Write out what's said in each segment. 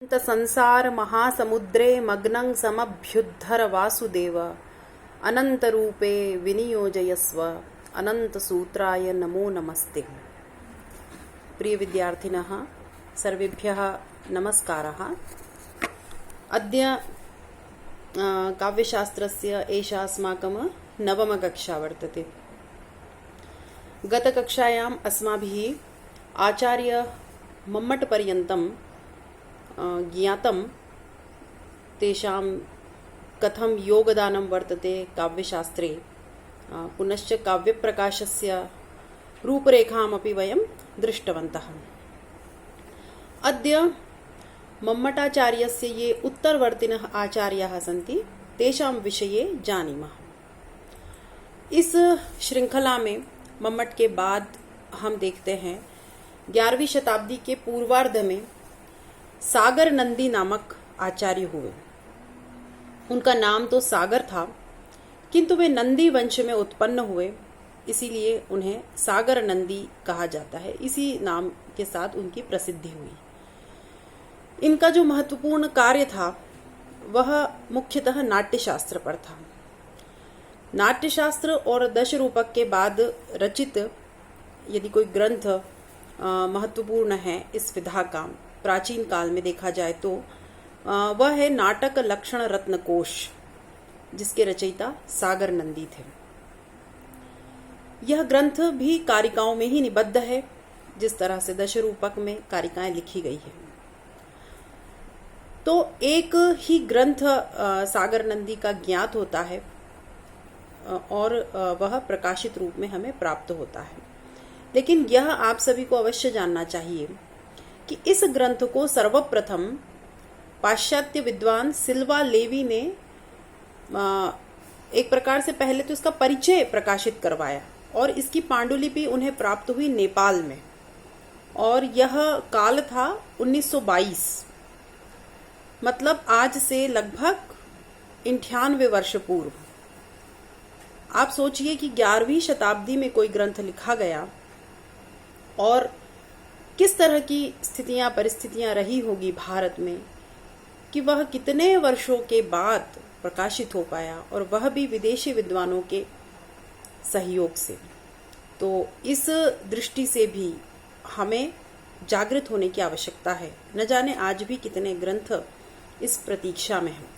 संसार महासमुद्रे मग्नं समभ्युद्धर वासुदेव अनन्तरूपे विनियोजयस्व अनन्तसूत्राय नमो नमस्ते। प्रिय विद्यार्थिनः सर्वेभ्यः नमस्कारः। अद्य काव्यशास्त्रस्य एषा अस्माकं नवमकक्षा वर्तते। गतकक्षायाम् अस्माभिः आचार्य मम्मटपर्यन्तं ज्ञातं तेषां कथं योगदानं वर्तते काव्यशास्त्रे, पुनश्च काव्यप्रकाशस्य रूपरेखामपि वयं दृष्टवन्तः। अद्य मम्मटाचार्यस्य ये उत्तरवर्तिनः आचार्याः सन्ति तेषां विषये जानीमः। इस श्रृंखला में मम्मट के बाद हम देखते हैं 11वीं शताब्दी के पूर्वार्ध में सागर नंदी नामक आचार्य हुए। उनका नाम तो सागर था, किंतु वे नंदी वंश में उत्पन्न हुए, इसीलिए उन्हें सागर नंदी कहा जाता है। इसी नाम के साथ उनकी प्रसिद्धि हुई। इनका जो महत्वपूर्ण कार्य था वह मुख्यतः नाट्यशास्त्र पर था। नाट्यशास्त्र और दशरूपक के बाद रचित यदि कोई ग्रंथ महत्वपूर्ण है इस विधा का, प्राचीन काल में देखा जाए तो वह है नाटक लक्षण रत्नकोश, जिसके रचयिता सागर नंदी थे। यह ग्रंथ भी कारिकाओं में ही निबद्ध है, जिस तरह से दशरूपक में कारिकाएं लिखी गई है। तो एक ही ग्रंथ सागर नंदी का ज्ञात होता है और वह प्रकाशित रूप में हमें प्राप्त होता है। लेकिन यह आप सभी को अवश्य जानना चाहिए कि इस ग्रंथ को सर्वप्रथम पाश्चात्य विद्वान सिल्वा लेवी ने एक प्रकार से पहले तो इसका परिचय प्रकाशित करवाया और इसकी पांडुलिपि उन्हें प्राप्त हुई नेपाल में, और यह काल था 1922, मतलब आज से लगभग 98 वर्ष पूर्व। आप सोचिए कि 11वीं शताब्दी में कोई ग्रंथ लिखा गया और किस तरह की स्थितियां परिस्थितियां रही होगी भारत में कि वह कितने वर्षों के बाद प्रकाशित हो पाया, और वह भी विदेशी विद्वानों के सहयोग से। तो इस दृष्टि से भी हमें जागृत होने की आवश्यकता है। न जाने आज भी कितने ग्रंथ इस प्रतीक्षा में हैं।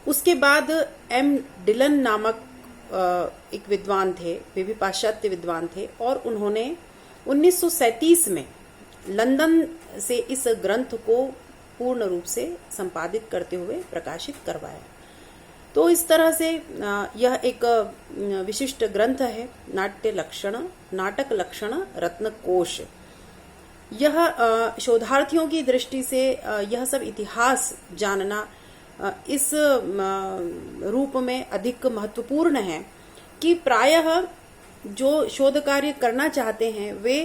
उसके बाद एम डिलन नामक एक विद्वान थे, वे भी पाश्चात्य विद्वान थे, और उन्होंने 1937 में लंदन से इस ग्रंथ को पूर्ण रूप से संपादित करते हुए प्रकाशित करवाया। तो इस तरह से यह एक विशिष्ट ग्रंथ है, नाटक लक्षण रत्नकोश। यह शोधार्थियों की दृष्टि से यह सब इतिहास जानना इस रूप में अधिक महत्वपूर्ण है कि प्रायः जो शोध कार्य करना चाहते हैं वे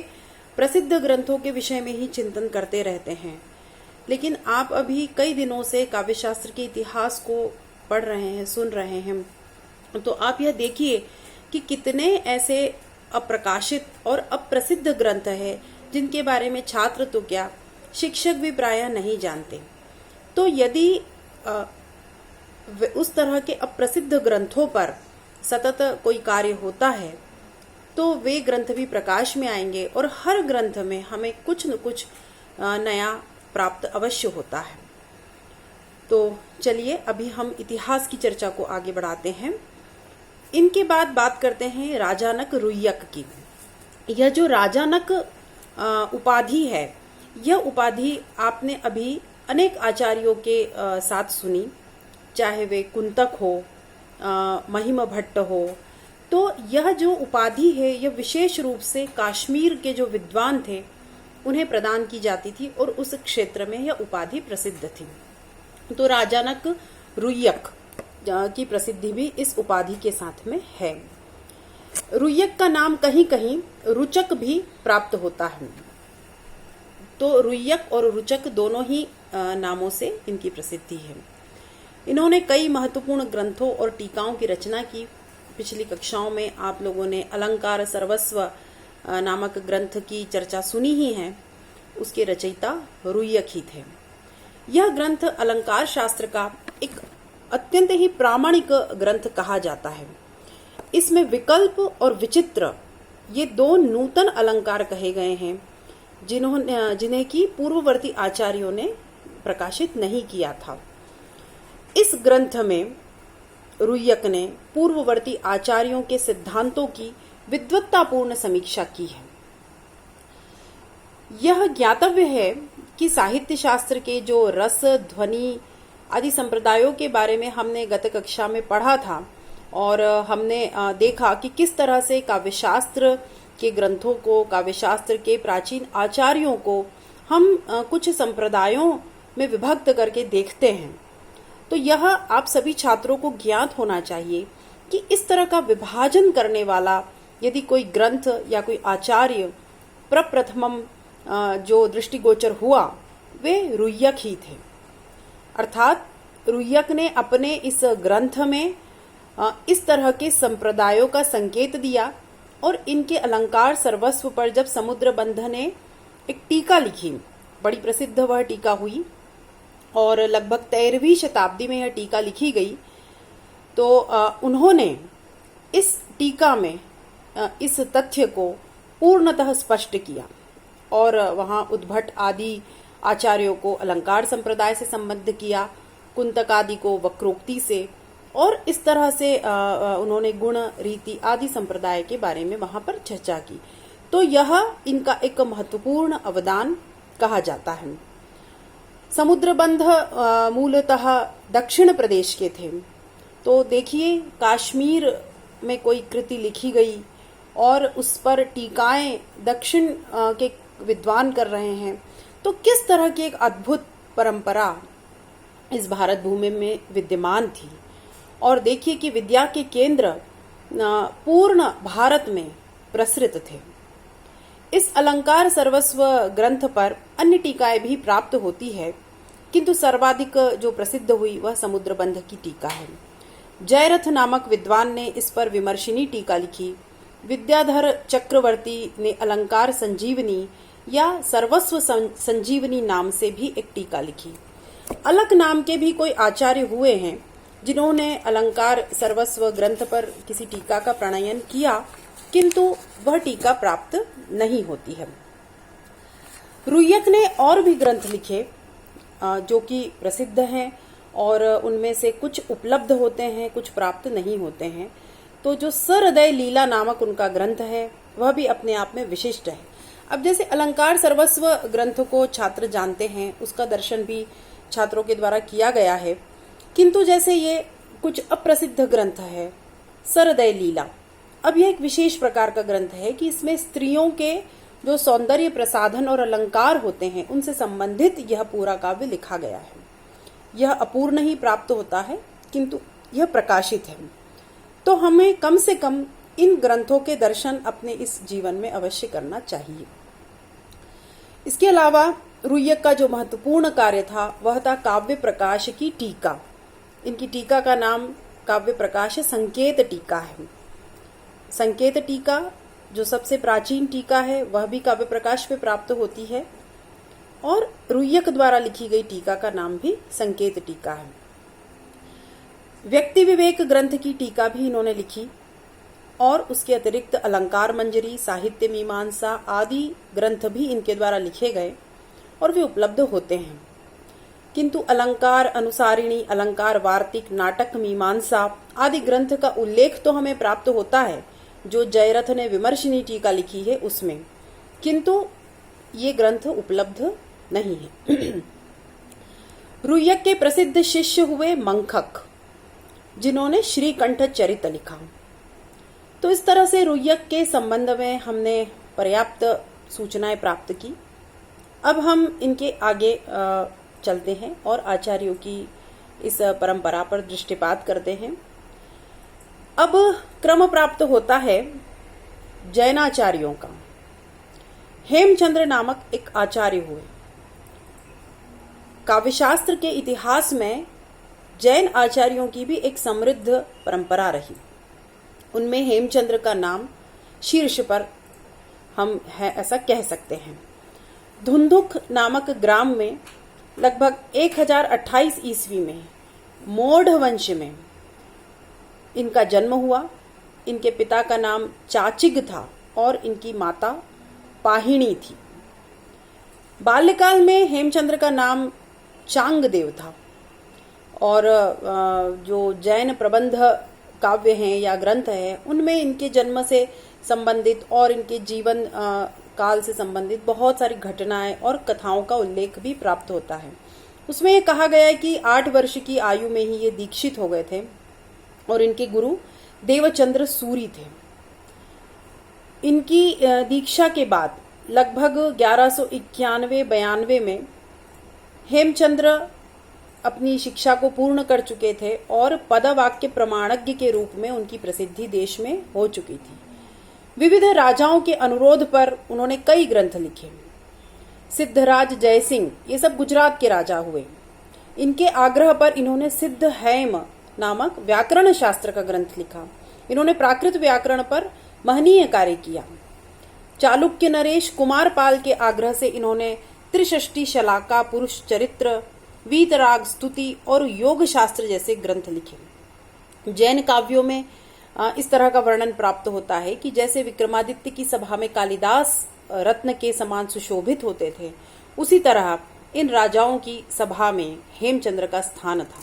प्रसिद्ध ग्रंथों के विषय में ही चिंतन करते रहते हैं। लेकिन आप अभी कई दिनों से काव्यशास्त्र के इतिहास को पढ़ रहे हैं, सुन रहे हैं, तो आप यह देखिए कि कितने ऐसे अप्रकाशित और अप्रसिद्ध ग्रंथ हैं जिनके बारे में छात्र तो क्या, शिक्षक भी प्रायः नहीं जानते। तो यदि उस तरह के अप्रसिद्ध ग्रंथों पर सतत कोई कार्य होता है तो वे ग्रंथ भी प्रकाश में आएंगे और हर ग्रंथ में हमें कुछ न कुछ नया प्राप्त अवश्य होता है। तो चलिए अभी हम इतिहास की चर्चा को आगे बढ़ाते हैं। इनके बाद बात करते हैं राजानक रुय्यक की। यह जो राजानक उपाधि है, यह उपाधि आपने अभी अनेक आचार्यों के साथ सुनी, चाहे वे कुंतक हो, महिम भट्ट हो। तो यह जो उपाधि है यह विशेष रूप से कश्मीर के जो विद्वान थे उन्हें प्रदान की जाती थी और उस क्षेत्र में यह उपाधि प्रसिद्ध थी। तो राजानक रुय्यक की प्रसिद्धि भी इस उपाधि के साथ में है। रुय्यक का नाम कहीं कहीं रुचक भी प्राप्त होता है। तो रुय्यक और रुचक दोनों ही नामों से इनकी प्रसिद्धि है। इन्होंने कई महत्वपूर्ण ग्रंथों और टीकाओं की रचना की। पिछली कक्षाओं में आप लोगों ने अलंकार सर्वस्व नामक ग्रंथ की चर्चा सुनी ही है। उसके रचयिता रुय्यक ही थे। यह ग्रंथ अलंकार शास्त्र का एक अत्यंत ही प्रामाणिक ग्रंथ कहा जाता है। इसमें विकल्प और विचित्र ये दो नूतन अलंकार कहे गए हैं जिन्हें की पूर्ववर्ती आचार्यों ने प्रकाशित नहीं किया था। इस ग्रंथ में रुय्यक ने पूर्ववर्ती आचार्यों के सिद्धांतों की विद्वत्तापूर्ण समीक्षा की है। यह ज्ञातव्य है कि साहित्य शास्त्र के जो रस, ध्वनि आदि संप्रदायों के बारे में हमने गत कक्षा में पढ़ा था और हमने देखा कि किस तरह से काव्यशास्त्र के ग्रंथों को, काव्यशास्त्र के प्राचीन आचार्यों को हम कुछ संप्रदायों में विभक्त करके देखते हैं। तो यह आप सभी छात्रों को ज्ञात होना चाहिए कि इस तरह का विभाजन करने वाला यदि कोई ग्रंथ या कोई आचार्य प्रप्रथमम जो दृष्टिगोचर हुआ वे रुय्यक ही थे। अर्थात रुय्यक ने अपने इस ग्रंथ में इस तरह के संप्रदायों का संकेत दिया और इनके अलंकार सर्वस्व पर जब समुद्रबंध ने एक टीका लिखी, बड़ी प्रसिद्ध वह टीका हुई और लगभग 13वीं शताब्दी में यह टीका लिखी गई, तो उन्होंने इस टीका में इस तथ्य को पूर्णतः स्पष्ट किया और वहां उद्भट आदि आचार्यों को अलंकार संप्रदाय से संबद्ध किया, कुंतक आदि को वक्रोक्ति से, और इस तरह से उन्होंने गुण, रीति आदि संप्रदाय के बारे में वहां पर चर्चा की। तो यह इनका एक महत्वपूर्ण अवदान कहा जाता है। समुद्रबंध मूलतः दक्षिण प्रदेश के थे। तो देखिए, कश्मीर में कोई कृति लिखी गई और उस पर टीकाएं दक्षिण के विद्वान कर रहे हैं, तो किस तरह की एक अद्भुत परंपरा इस भारत भूमि में विद्यमान थी। और देखिए कि विद्या के केंद्र पूर्ण भारत में प्रसृत थे। इस अलंकार सर्वस्व ग्रंथ पर अन्य टीकाएं भी प्राप्त होती है, किंतु सर्वाधिक जो प्रसिद्ध हुई वह समुद्रबंध की टीका है। जयरथ नामक विद्वान ने इस पर विमर्शिनी टीका लिखी। विद्याधर चक्रवर्ती ने अलंकार संजीवनी या सर्वस्व संजीवनी नाम से भी एक टीका लिखी। अलग नाम के भी कोई आचार्य हुए हैं जिन्होंने अलंकार सर्वस्व ग्रंथ पर किसी टीका का प्रणयन किया, किंतु वह टीका प्राप्त नहीं होती है। रुय्यक ने और भी ग्रंथ लिखे जो कि प्रसिद्ध हैं और उनमें से कुछ उपलब्ध होते हैं, कुछ प्राप्त नहीं होते हैं। तो जो सहृदय लीला नामक उनका ग्रंथ है वह भी अपने आप में विशिष्ट है। अब जैसे अलंकार सर्वस्व ग्रंथ को छात्र जानते हैं, उसका दर्शन भी छात्रों के द्वारा किया गया है, किंतु जैसे ये कुछ अप्रसिद्ध ग्रंथ है सहृदय लीला, अब यह एक विशेष प्रकार का ग्रंथ है कि इसमें स्त्रियों के जो सौंदर्य प्रसाधन और अलंकार होते हैं उनसे संबंधित यह पूरा काव्य लिखा गया है। यह अपूर्ण ही प्राप्त होता है, किंतु यह प्रकाशित है। तो हमें कम से कम इन ग्रंथों के दर्शन अपने इस जीवन में अवश्य करना चाहिए। इसके अलावा रुय्यक का जो महत्वपूर्ण कार्य था वह था काव्य प्रकाश की टीका। इनकी टीका का नाम काव्य प्रकाश संकेत टीका है। संकेत टीका जो सबसे प्राचीन टीका है वह भी काव्य प्रकाश पे प्राप्त होती है और रुय्यक द्वारा लिखी गई टीका का नाम भी संकेत टीका है। व्यक्ति विवेक ग्रंथ की टीका भी इन्होंने लिखी और उसके अतिरिक्त अलंकार मंजरी, साहित्य मीमांसा आदि ग्रंथ भी इनके द्वारा लिखे गए और वे उपलब्ध होते हैं। किंतु अलंकार अनुसारिणी, अलंकार वार्तिक, नाटक मीमांसा आदि ग्रंथ का उल्लेख तो हमें प्राप्त होता है जो जयरथ ने विमर्शिनी टीका लिखी है उसमें, किंतु ये ग्रंथ उपलब्ध नहीं है। रुय्यक के प्रसिद्ध शिष्य हुए मंखक, जिन्होंने श्रीकंठ चरित लिखा। तो इस तरह से रुय्यक के संबंध में हमने पर्याप्त सूचनाएं प्राप्त की। अब हम इनके आगे चलते हैं और आचार्यों की इस परंपरा पर दृष्टिपात करते हैं। अब क्रम प्राप्त होता है जैनाचार्यों का। हेमचंद्र नामक एक आचार्य हुए। काव्यशास्त्र के इतिहास में जैन आचार्यों की भी एक समृद्ध परंपरा रही। उनमें हेमचंद्र का नाम शीर्ष पर हम है ऐसा कह सकते हैं। धुंधुक नामक ग्राम में लगभग 1028 ईस्वी में मौढ़ वंश में इनका जन्म हुआ। इनके पिता का नाम चाचिग था और इनकी माता पाहिणी थी। बाल्यकाल में हेमचंद्र का नाम चांगदेव था और जो जैन प्रबंध काव्य हैं या ग्रंथ हैं उनमें इनके जन्म से संबंधित और इनके जीवन काल से संबंधित बहुत सारी घटनाएं और कथाओं का उल्लेख भी प्राप्त होता है। उसमें ये कहा गया है कि 8 वर्ष की आयु में ही ये दीक्षित हो गए थे और इनके गुरु देवचंद्र सूरी थे। इनकी दीक्षा के बाद लगभग 1191-92 में हेमचंद्र अपनी शिक्षा को पूर्ण कर चुके थे और पदवाक्य प्रमाणज्ञ के रूप में उनकी प्रसिद्धि देश में हो चुकी थी। विविध राजाओं के अनुरोध पर उन्होंने कई ग्रंथ लिखे। सिद्धराज जयसिंह ये सब गुजरात के राजा हुए। इनके आग्रह पर इन्होंने सिद्ध हैम नामक व्याकरण शास्त्र का ग्रंथ लिखा। इन्होंने प्राकृत व्याकरण पर महनीय कार्य किया। चालुक्य नरेश कुमार पाल के आग्रह से इन्होंने त्रिषष्टि शलाका, पुरुष चरित्र, वीतराग स्तुति और योग शास्त्र जैसे ग्रंथ लिखे। जैन काव्यों में इस तरह का वर्णन प्राप्त होता है कि जैसे विक्रमादित्य की सभा में कालिदास रत्न के समान सुशोभित होते थे, उसी तरह इन राजाओं की सभा में हेमचंद्र का स्थान था।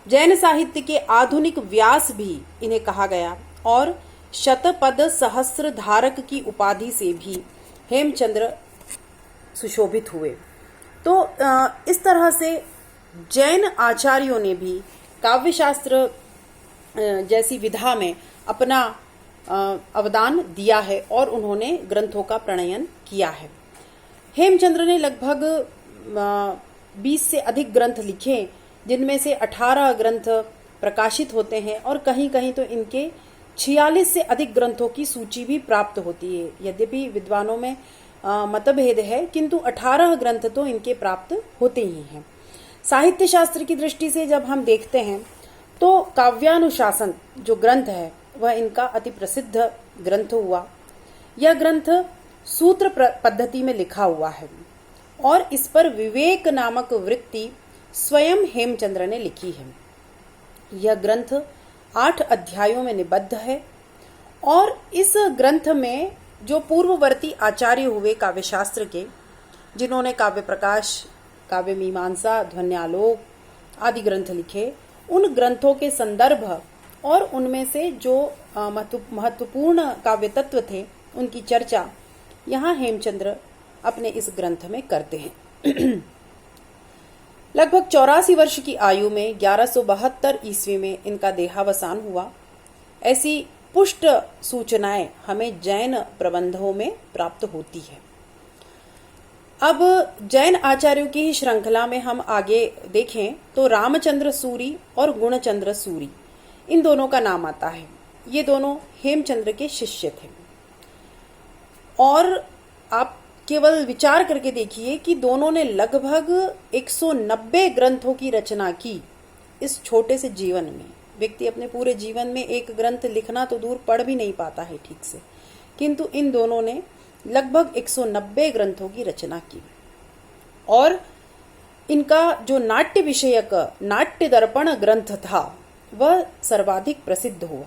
जैन साहित्य के आधुनिक व्यास भी इन्हें कहा गया और शतपद सहस्र धारक की उपाधि से भी हेमचंद्र सुशोभित हुए। तो इस तरह से जैन आचार्यों ने भी काव्यशास्त्र जैसी विधा में अपना अवदान दिया है और उन्होंने ग्रंथों का प्रणयन किया है। हेमचंद्र ने लगभग 20 से अधिक ग्रंथ लिखे, जिनमें से 18 ग्रंथ प्रकाशित होते हैं और कहीं कहीं तो इनके 46 से अधिक ग्रंथों की सूची भी प्राप्त होती है। यद्यपि विद्वानों में मतभेद है, किंतु 18 ग्रंथ तो इनके प्राप्त होते ही हैं। साहित्य शास्त्र की दृष्टि से जब हम देखते हैं तो काव्यानुशासन जो ग्रंथ है वह इनका अति प्रसिद्ध ग्रंथ हुआ। यह ग्रंथ सूत्र पद्धति में लिखा हुआ है और इस पर विवेक नामक वृत्ति स्वयं हेमचंद्र ने लिखी है। यह ग्रंथ 8 अध्यायों में निबद्ध है और इस ग्रंथ में जो पूर्ववर्ती आचार्य हुए काव्यशास्त्र के, जिन्होंने काव्य प्रकाश, काव्य मीमांसा, ध्वन्यालोक आदि ग्रंथ लिखे, उन ग्रंथों के संदर्भ और उनमें से जो महत्वपूर्ण काव्य तत्व थे उनकी चर्चा यहाँ हेमचंद्र अपने इस ग्रंथ में करते हैं। लगभग 84 वर्ष की आयु में 1172 ईस्वी में इनका देहावसान हुआ। ऐसी पुष्ट सूचनाएं हमें जैन प्रबंधों में प्राप्त होती है। अब जैन आचार्यों की ही श्रृंखला में हम आगे देखें तो रामचंद्र सूरी और गुणचंद्र सूरी, इन दोनों का नाम आता है। ये दोनों हेमचंद्र के शिष्य थे और आप केवल विचार करके देखिए कि दोनों ने लगभग 190 ग्रंथों की रचना की इस छोटे से जीवन में। व्यक्ति अपने पूरे जीवन में एक ग्रंथ लिखना तो दूर पढ़ भी नहीं पाता है ठीक से, किंतु इन दोनों ने लगभग 190 ग्रंथों की रचना की। और इनका जो नाट्य विषयक नाट्य दर्पण ग्रंथ था वह सर्वाधिक प्रसिद्ध हुआ।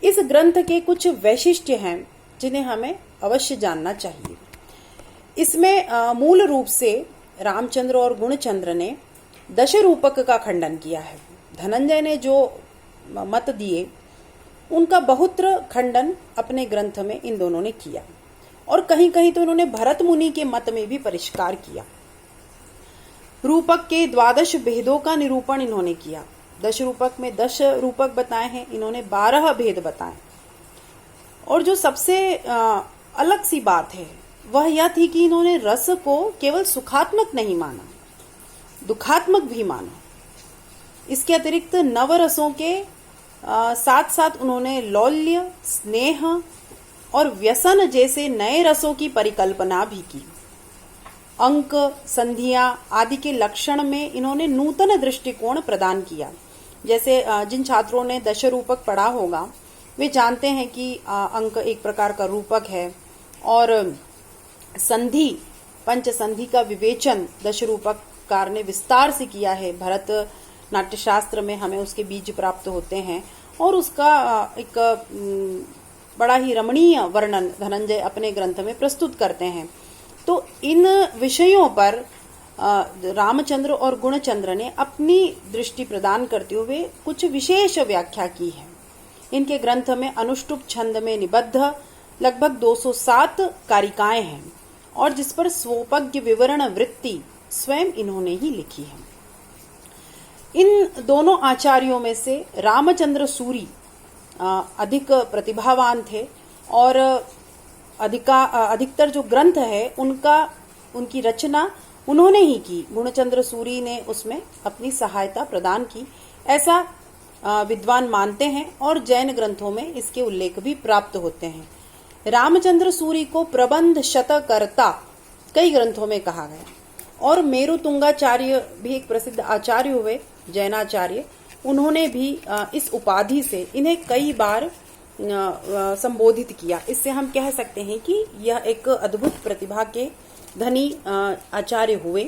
इस ग्रंथ के कुछ वैशिष्ट्य हैं जिन्हें हमें अवश्य जानना चाहिए। इसमें मूल रूप से रामचंद्र और गुणचंद्र ने दशरूपक का खंडन किया है। धनंजय ने जो मत दिए उनका बहुत्र खंडन अपने ग्रंथ में इन दोनों ने किया और कहीं कहीं तो इन्होंने भरत मुनि के मत में भी परिष्कार किया। रूपक के 12 भेदों का निरूपण इन्होंने किया। 10 रूपक में 10 रूपक बताए हैं, इन्होंने 12 भेद बताए। और जो सबसे अलग सी बात है वह यह थी कि इन्होंने रस को केवल सुखात्मक नहीं माना, दुखात्मक भी माना। इसके अतिरिक्त नवरसों के साथ साथ उन्होंने लौल्य, स्नेह और व्यसन जैसे नए रसों की परिकल्पना भी की। अंक, संधियां आदि के लक्षण में इन्होंने नूतन दृष्टिकोण प्रदान किया। जैसे जिन छात्रों ने दशरूपक पढ़ा होगा वे जानते हैं कि अंक एक प्रकार का रूपक है और संधि, पंच संधि का विवेचन दशरूपक नाट्यकार ने विस्तार से किया है। भरत नाट्यशास्त्र में हमें उसके बीज प्राप्त होते हैं और उसका एक बड़ा ही रमणीय वर्णन धनंजय अपने ग्रंथ में प्रस्तुत करते हैं। तो इन विषयों पर रामचंद्र और गुणचंद्र ने अपनी दृष्टि प्रदान करते हुए कुछ विशेष व्याख्या की है। इनके ग्रंथ में अनुष्टुप छंद में निबद्ध लगभग 207 कारिकाएं हैं और जिस पर स्वोपज्ञ विवरण वृत्ति स्वयं इन्होंने ही लिखी है। इन दोनों आचार्यों में से रामचंद्र सूरी अधिक प्रतिभावान थे और अधिकतर जो ग्रंथ है उनकी रचना उन्होंने ही की। गुणचंद्र सूरी ने उसमें अपनी सहायता प्रदान की, ऐसा विद्वान मानते हैं और जैन ग्रंथों में इसके उल्लेख भी प्राप्त होते हैं। रामचंद्र सूरी को प्रबंध शतकर्ता कई ग्रंथों में कहा गया और मेरुतुंगाचार्य भी एक प्रसिद्ध आचार्य हुए, जैनाचार्य। उन्होंने भी इस उपाधि से इन्हें कई बार संबोधित किया। इससे हम कह सकते हैं कि यह एक अद्भुत प्रतिभा के धनी आचार्य हुए,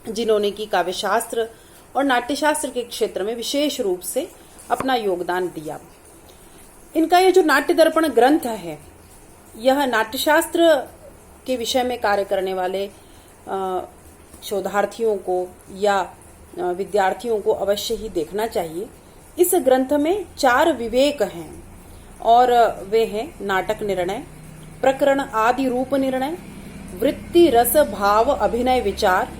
जिन्होंने की काव्यशास्त्र और नाट्यशास्त्र के क्षेत्र में विशेष रूप से अपना योगदान दिया। इनका ये जो नाट्य दर्पण ग्रंथ है, यह नाट्यशास्त्र के विषय में कार्य करने वाले शोधार्थियों को या विद्यार्थियों को अवश्य ही देखना चाहिए। इस ग्रंथ में 4 विवेक हैं और वे हैं नाटक निर्णय, प्रकरण आदि रूप निर्णय, वृत्ति रस भाव अभिनय विचार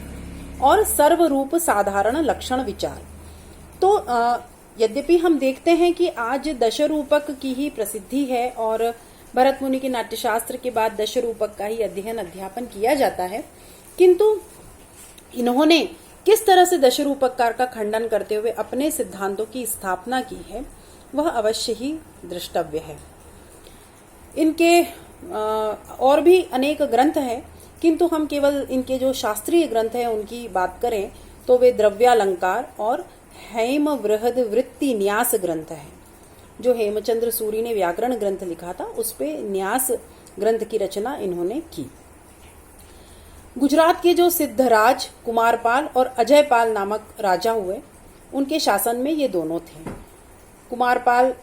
और सर्वरूप साधारण लक्षण विचार। तो यद्यपि हम देखते हैं कि आज दशरूपक की ही प्रसिद्धि है और भरत मुनि के नाट्यशास्त्र के बाद दशरूपक का ही अध्ययन अध्यापन किया जाता है, किंतु इन्होंने किस तरह से दशरूपकार का खंडन करते हुए अपने सिद्धांतों की स्थापना की है, वह अवश्य ही दृष्टव्य है। इनके और भी अनेक ग्रंथ हैं, किंतु हम केवल इनके जो शास्त्रीय ग्रंथ हैं उनकी बात करें तो वे द्रव्यालंकार और हेम बृहद वृत्ति न्यास ग्रंथ है। जो हेमचंद्र सूरी ने व्याकरण ग्रंथ लिखा था, उस पे न्यास ग्रंथ की रचना इन्होंने की। गुजरात के जो सिद्धराज, कुमारपाल और अजयपाल नामक राजा हुए, उनके शासन में ये दोनों थे। कुमारपाल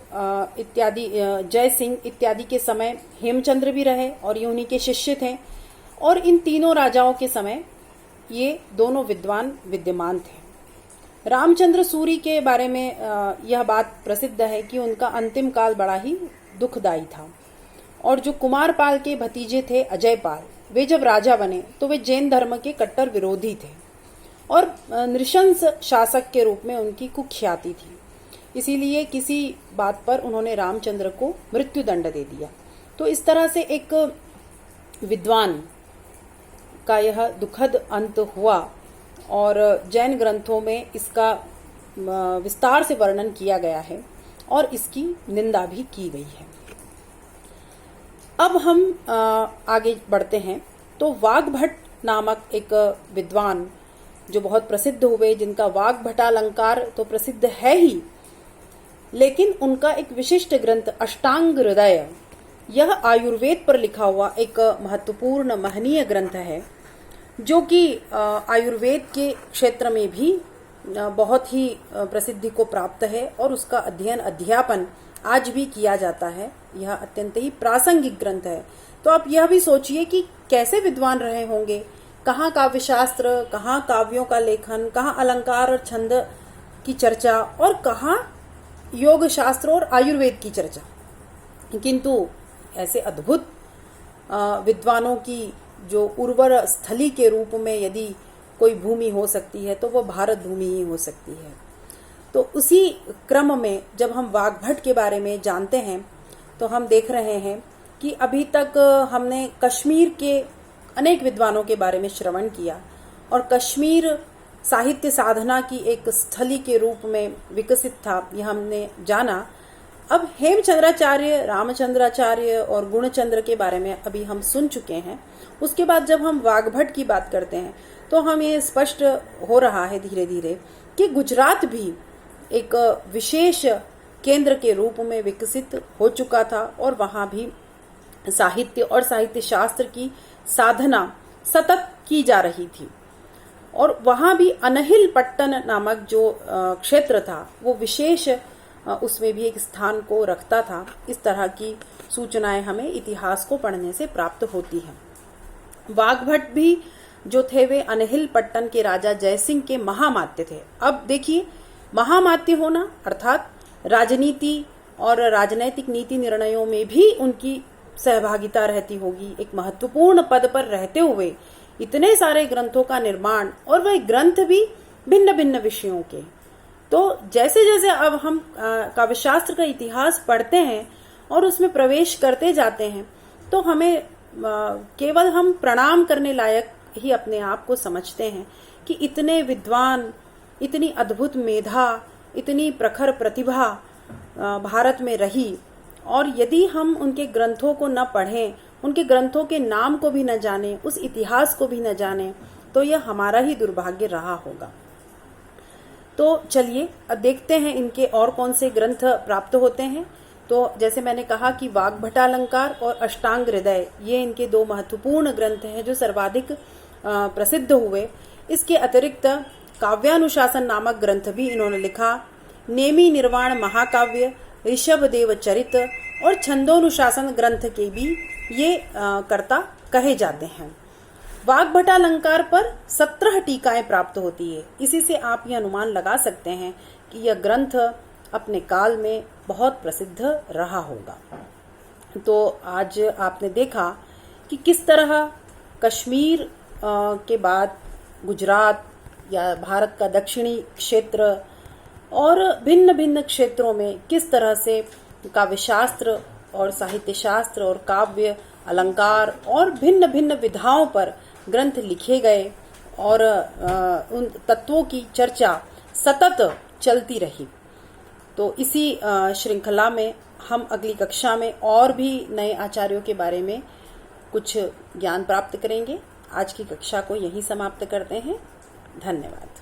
इत्यादि, जय सिंह इत्यादि के समय हेमचंद्र भी रहे और ये उन्हीं के शिष्य थे और इन तीनों राजाओं के समय ये दोनों विद्वान विद्यमान थे। रामचंद्र सूरी के बारे में यह बात प्रसिद्ध है कि उनका अंतिम काल बड़ा ही दुखदायी था और जो कुमारपाल के भतीजे थे अजयपाल, वे जब राजा बने तो वे जैन धर्म के कट्टर विरोधी थे और नृशंस शासक के रूप में उनकी कुख्याति थी। इसीलिए किसी बात पर उन्होंने रामचंद्र को मृत्युदंड दे दिया। तो इस तरह से एक विद्वान का यह दुखद अंत हुआ और जैन ग्रंथों में इसका विस्तार से वर्णन किया गया है और इसकी निंदा भी की गई है। अब हम आगे बढ़ते हैं तो वाग्भट नामक एक विद्वान जो बहुत प्रसिद्ध हुए, जिनका वाग्भटालंकार तो प्रसिद्ध है ही, लेकिन उनका एक विशिष्ट ग्रंथ अष्टांग हृदय, यह आयुर्वेद पर लिखा हुआ एक महत्वपूर्ण महनीय ग्रंथ है, जो कि आयुर्वेद के क्षेत्र में भी बहुत ही प्रसिद्धि को प्राप्त है और उसका अध्ययन अध्यापन आज भी किया जाता है। यह अत्यंत ही प्रासंगिक ग्रंथ है। तो आप यह भी सोचिए कि कैसे विद्वान रहे होंगे, कहाँ काव्यशास्त्र, कहाँ काव्यों का लेखन, कहाँ अलंकार और छंद की चर्चा और कहाँ योग शास्त्र और आयुर्वेद की चर्चा। किंतु ऐसे अद्भुत विद्वानों की जो उर्वर स्थली के रूप में यदि कोई भूमि हो सकती है तो वह भारत भूमि ही हो सकती है। तो उसी क्रम में जब हम वाग्भट के बारे में जानते हैं तो हम देख रहे हैं कि अभी तक हमने कश्मीर के अनेक विद्वानों के बारे में श्रवण किया और कश्मीर साहित्य साधना की एक स्थली के रूप में विकसित था, यह हमने जाना। अब हेमचंद्राचार्य, रामचंद्राचार्य और गुणचंद्र के बारे में अभी हम सुन चुके हैं। उसके बाद जब हम वाग्भट की बात करते हैं तो हमें ये स्पष्ट हो रहा है धीरे धीरे कि गुजरात भी एक विशेष केंद्र के रूप में विकसित हो चुका था और वहां भी साहित्य और साहित्य शास्त्र की साधना सतत की जा रही थी। और वहां भी अनहिल पट्टन नामक जो क्षेत्र था वो विशेष उसमें भी एक स्थान को रखता था। इस तरह की सूचनाएं हमें इतिहास को पढ़ने से प्राप्त होती हैं। वाघभट्ट भी जो थे वे अनहिल पट्टन के राजा जयसिंह के महामात्य थे। अब देखिए, महामात्य होना अर्थात राजनीति और राजनैतिक नीति निर्णयों में भी उनकी सहभागिता रहती होगी। एक महत्वपूर्ण पद पर रहते हुए इतने सारे ग्रंथों का निर्माण, और वह ग्रंथ भी भिन्न भिन्न विषयों के। तो जैसे जैसे अब हम काव्यशास्त्र का इतिहास पढ़ते हैं और उसमें प्रवेश करते जाते हैं, तो हमें केवल हम प्रणाम करने लायक ही अपने आप को समझते हैं कि इतने विद्वान, इतनी अद्भुत मेधा, इतनी प्रखर प्रतिभा भारत में रही, और यदि हम उनके ग्रंथों को न पढ़ें, उनके ग्रंथों के नाम को भी न जानें, उस इतिहास को भी न जानें, तो यह हमारा ही दुर्भाग्य रहा होगा। तो चलिए अब देखते हैं इनके और कौन से ग्रंथ प्राप्त होते हैं। तो जैसे मैंने कहा कि वाग्भटालंकार और अष्टांग हृदय, ये इनके दो महत्वपूर्ण ग्रंथ हैं जो सर्वाधिक प्रसिद्ध हुए। इसके अतिरिक्त काव्यानुशासन नामक ग्रंथ भी इन्होंने लिखा। नेमी निर्वाण महाकाव्य, ऋषभ देव चरित और छंदोनुशासन ग्रंथ के भी ये कर्ता कहे जाते हैं। वाग्भटालंकार पर 17 टीकाएं प्राप्त होती है। इसी से आप ये अनुमान लगा सकते हैं कि यह ग्रंथ अपने काल में बहुत प्रसिद्ध रहा होगा। तो आज आपने देखा कि किस तरह कश्मीर के बाद गुजरात या भारत का दक्षिणी क्षेत्र और भिन्न भिन्न क्षेत्रों में किस तरह से काव्यशास्त्र और साहित्य शास्त्र और काव्य, अलंकार और भिन्न भिन्न विधाओं पर ग्रंथ लिखे गए, और उन तत्वों की चर्चा सतत चलती रही। तो इसी श्रृंखला में हम अगली कक्षा में और भी नए आचार्यों के बारे में कुछ ज्ञान प्राप्त करेंगे। आज की कक्षा को यहीं समाप्त करते हैं। धन्यवाद।